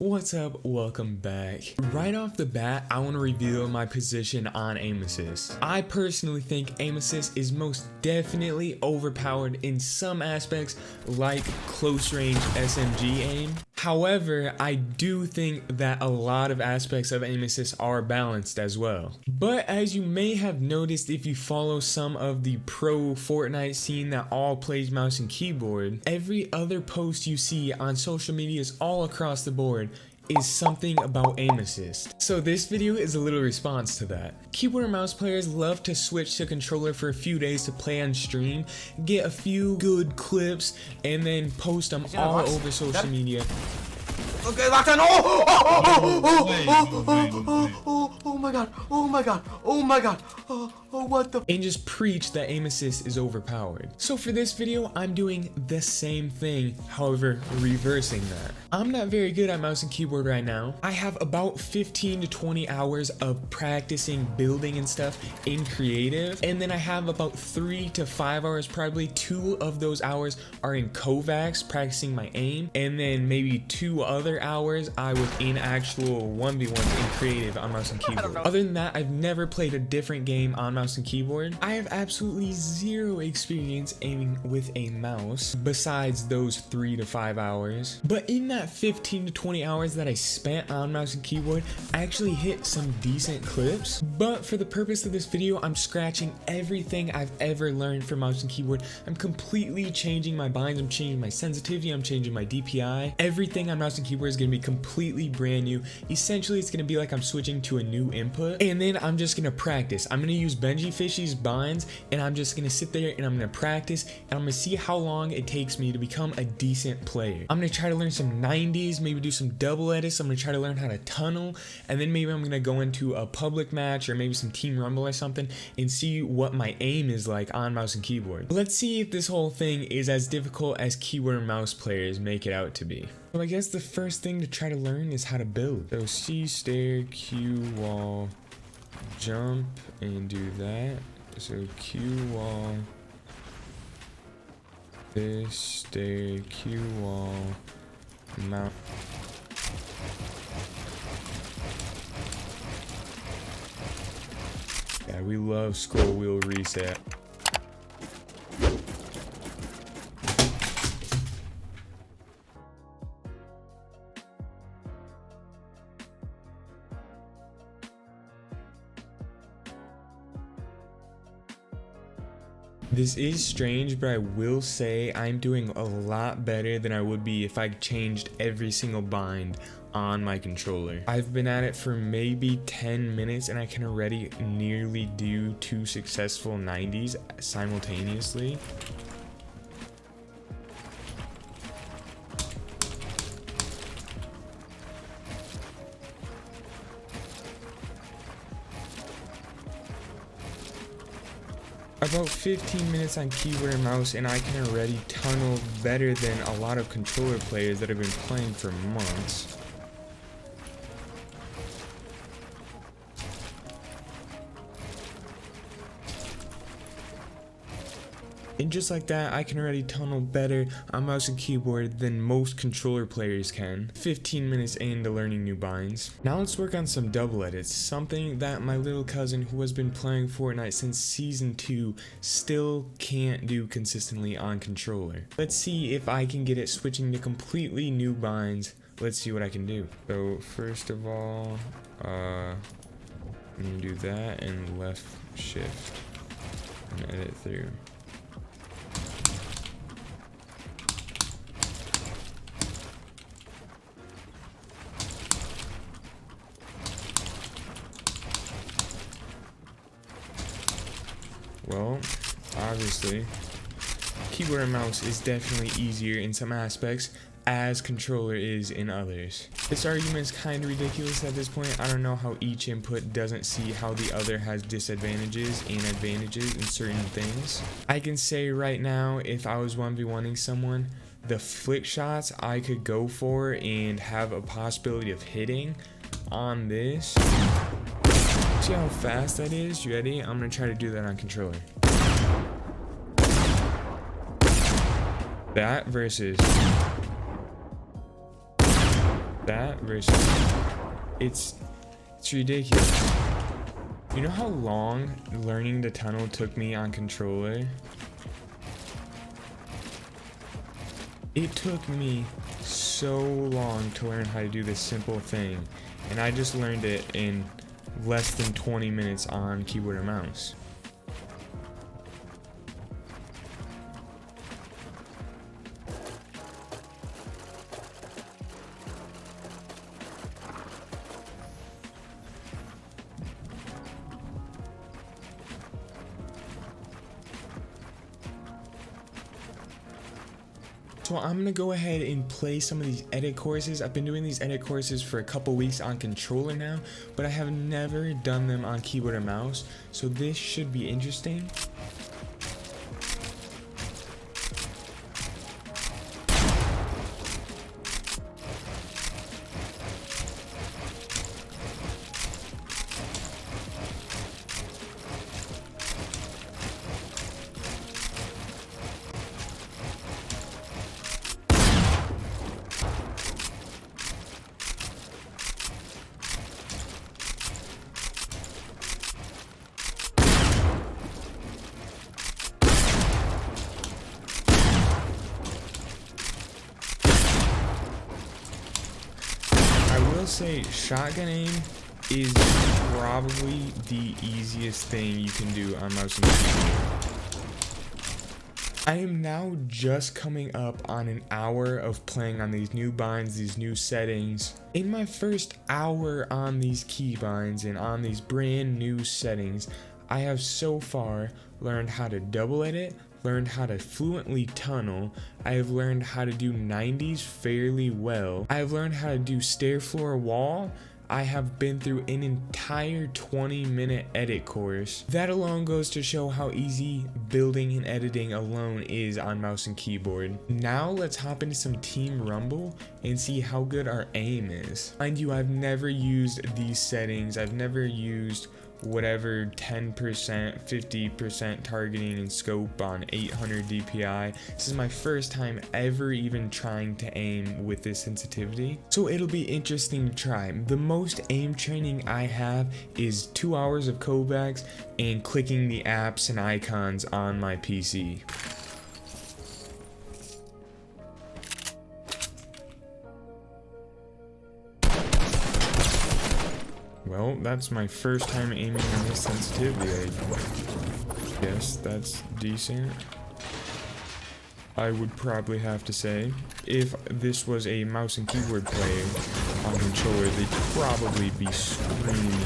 What's up? Welcome back. Right off the bat, I want to reveal my position on aim assist. I personally think aim assist is most definitely overpowered in some aspects, like close range SMG aim. However, I do think that a lot of aspects of aim assist are balanced as well. But as you may have noticed if you follow some of the pro Fortnite scene that all plays mouse and keyboard, every other post you see on social medias all across the board is something about aim assist. So this video is a little response to that. Keyboard and mouse players love to switch to controller for a few days to play on stream, get a few good clips, and then post them all over social media. Okay, locked on. Oh my god. Oh my god. Oh my god. Oh, what the? And just preach that aim assist is overpowered. So for this video, I'm doing the same thing, however, reversing that. I'm not very good at mouse and keyboard right now. I have about 15 to 20 hours of practicing building and stuff in creative. And then I have about 3 to 5 hours, probably 2 of those hours are in Kovacs practicing my aim. And then maybe 2 other hours I was in actual 1v1s in creative on mouse and keyboard. Other than that, I've never played a different game on mouse and keyboard. I have absolutely zero experience aiming with a mouse besides those 3 to 5 hours. But in that 15 to 20 hours that I spent on mouse and keyboard, I actually hit some decent clips. But for the purpose of this video, I'm scratching everything I've ever learned from mouse and keyboard. I'm completely changing my binds, I'm changing my sensitivity, I'm changing my DPI. Everything on mouse and keyboard is going to be completely brand new. Essentially, it's going to be like I'm switching to a new input, and then I'm just going to practice. I'm going to use Benji Fishy's binds, and I'm just going to sit there and I'm going to practice, and I'm going to see how long it takes me to become a decent player. I'm going to try to learn some 90s, maybe do some double edits. I'm going to try to learn how to tunnel, and then maybe I'm going to go into a public match or maybe some team rumble or something and see what my aim is like on mouse and keyboard. Let's see if this whole thing is as difficult as keyboard and mouse players make it out to be. So I guess the first thing to try to learn is how to build. So C, stair, Q, wall, jump, and do that. So Q, wall, this, stair, Q, wall, mount. Yeah, we love scroll wheel reset. This is strange, but I will say I'm doing a lot better than I would be if I changed every single bind on my controller. I've been at it for maybe 10 minutes and I can already nearly do 2 successful 90s simultaneously. About 15 minutes on keyboard and mouse, and I can already tunnel better than a lot of controller players that have been playing for months. And just like that, I can already tunnel better on mouse and keyboard than most controller players can. 15 minutes into learning new binds. Now let's work on some double edits, something that my little cousin who has been playing Fortnite since season 2 still can't do consistently on controller. Let's see if I can get it switching to completely new binds. Let's see what I can do. So first of all, I'm gonna do that and left shift and edit through. Well, obviously, keyboard and mouse is definitely easier in some aspects as controller is in others. This argument is kind of ridiculous at this point. I don't know how each input doesn't see how the other has disadvantages and advantages in certain things. I can say right now, if I was 1v1ing someone, the flick shots I could go for and have a possibility of hitting on this. See how fast that is? You ready? I'm gonna try to do that on controller. That versus That versus it's ridiculous. You know how long learning the tunnel took me on controller? It took me so long to learn how to do this simple thing, and I just learned it in less than 20 minutes on keyboard and mouse. So I'm gonna go ahead and play some of these edit courses. I've been doing these edit courses for a couple weeks on controller now, but I have never done them on keyboard and mouse. So this should be interesting. Say shotgun aim is probably the easiest thing you can do on mouse and keyboard. I am now just coming up on an hour of playing on these new binds, these new settings. In my first hour on these keybinds and on these brand new settings, I have so far learned how to double edit, learned how to fluently tunnel. I have learned how to do 90s fairly well. I have learned how to do stair floor wall. I have been through an entire 20-minute edit course. That alone goes to show how easy building and editing alone is on mouse and keyboard. Now let's hop into some Team Rumble and see how good our aim is. Mind you, I've never used these settings. I've never used whatever 10%, 50% targeting and scope on 800 DPI. This is my first time ever even trying to aim with this sensitivity, so it'll be interesting to try. The most aim training I have is 2 hours of Kovacs and clicking the apps and icons on my PC. Well, that's my first time aiming on this sensitivity. I guess that's decent. I would probably have to say, if this was a mouse and keyboard player on controller, they'd probably be screaming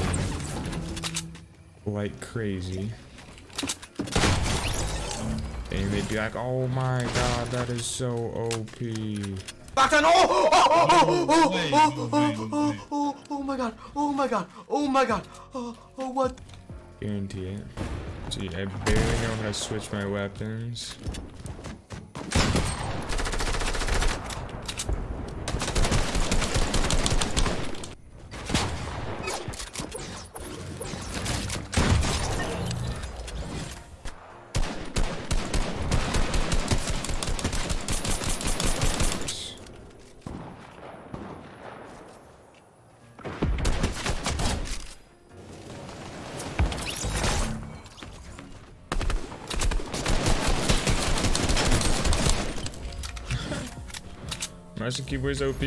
like crazy. And they'd be like, oh my god, that is so OP. Back then, oh my god, oh my god, oh my god, oh what? Guarantee it. Gee, I barely know how to switch my weapons. Mouse and keyboard's OP.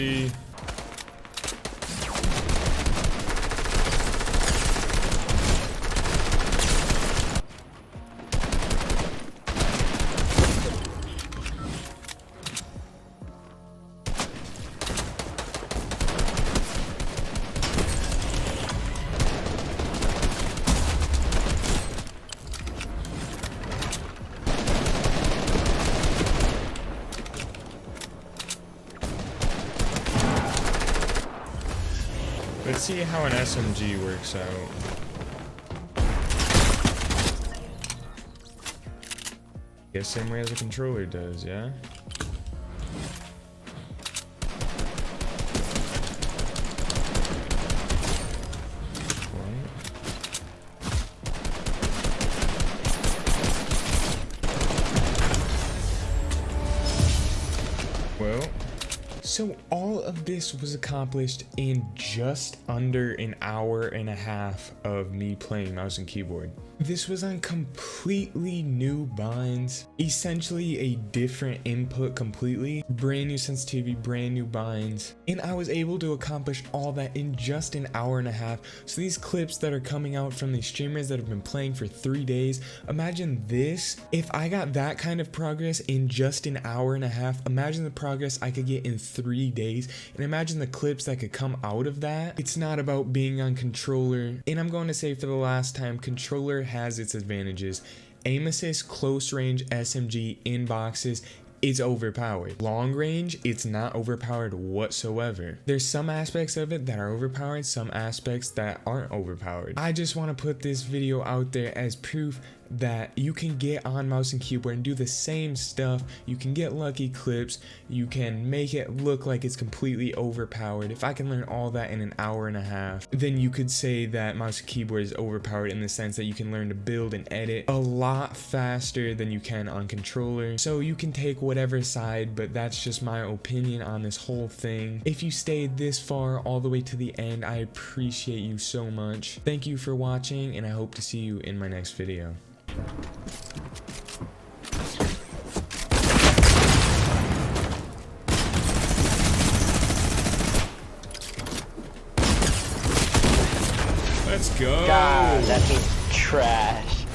Let's see how an SMG works out. Guess same way as a controller does, yeah? So all of this was accomplished in just under an hour and a half of me playing mouse and keyboard. This was on completely new binds, essentially a different input completely, brand new sensitivity, brand new binds, and I was able to accomplish all that in just an hour and a half. So these clips that are coming out from these streamers that have been playing for 3 days, imagine this, if I got that kind of progress in just an hour and a half, imagine the progress I could get in 3 days, and imagine the clips that could come out of that. It's not about being on controller, and I'm going to say for the last time, controller has its advantages. Aim assist, close range, SMG, in boxes, it's overpowered. Long range, it's not overpowered whatsoever. There's some aspects of it that are overpowered, some aspects that aren't overpowered. I just want to put this video out there as proof that you can get on mouse and keyboard and do the same stuff. You can get lucky clips, you can make it look like it's completely overpowered. If I can learn all that in an hour and a half, then you could say that mouse and keyboard is overpowered in the sense that you can learn to build and edit a lot faster than you can on controller. So you can take whatever side, but that's just my opinion on this whole thing. If you stayed this far all the way to the end, I appreciate you so much. Thank you for watching, and I hope to see you in my next video. Let's go. God, that means trash.